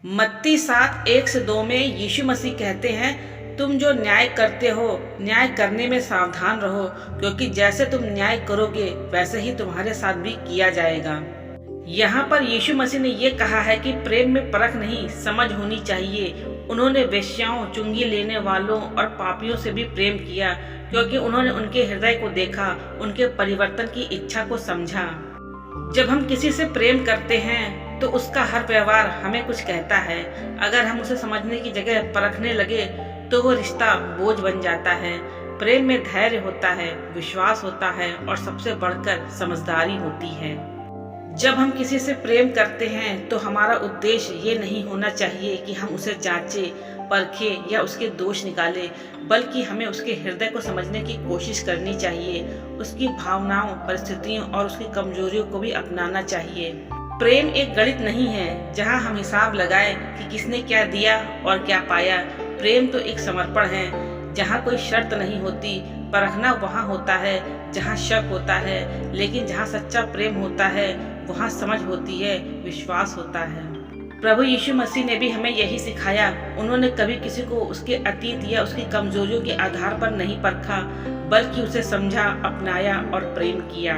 मत्ती 7:1-2 में यीशु मसीह कहते हैं, तुम जो न्याय करते हो, न्याय करने में सावधान रहो, क्योंकि जैसे तुम न्याय करोगे वैसे ही तुम्हारे साथ भी किया जाएगा। यहाँ पर यीशु मसीह ने ये कहा है कि प्रेम में परख नहीं, समझ होनी चाहिए। उन्होंने वेश्याओं, चुंगी लेने वालों और पापियों से भी प्रेम किया, क्योंकि उन्होंने उनके हृदय को देखा, उनके परिवर्तन की इच्छा को समझा। जब हम किसी से प्रेम करते हैं तो उसका हर व्यवहार हमें कुछ कहता है। अगर हम उसे समझने की जगह परखने लगे तो वो रिश्ता बोझ बन जाता है। प्रेम में धैर्य होता है, विश्वास होता है और सबसे बढ़कर समझदारी होती है। जब हम किसी से प्रेम करते हैं तो हमारा उद्देश्य ये नहीं होना चाहिए कि हम उसे जांचें, परखें या उसके दोष निकालें, बल्कि हमें उसके हृदय को समझने की कोशिश करनी चाहिए। उसकी भावनाओं, परिस्थितियों और उसकी कमजोरियों को भी अपनाना चाहिए। प्रेम एक गणित नहीं है जहां हम हिसाब लगाएं कि किसने क्या दिया और क्या पाया। प्रेम तो एक समर्पण है जहां कोई शर्त नहीं होती। परखना वहां होता है जहां शक होता है, लेकिन जहां सच्चा प्रेम होता है वहां समझ होती है, विश्वास होता है। प्रभु यीशु मसीह ने भी हमें यही सिखाया। उन्होंने कभी किसी को उसके अतीत या उसकी कमजोरियों के आधार पर नहीं परखा, बल्कि उसे समझा, अपनाया और प्रेम किया।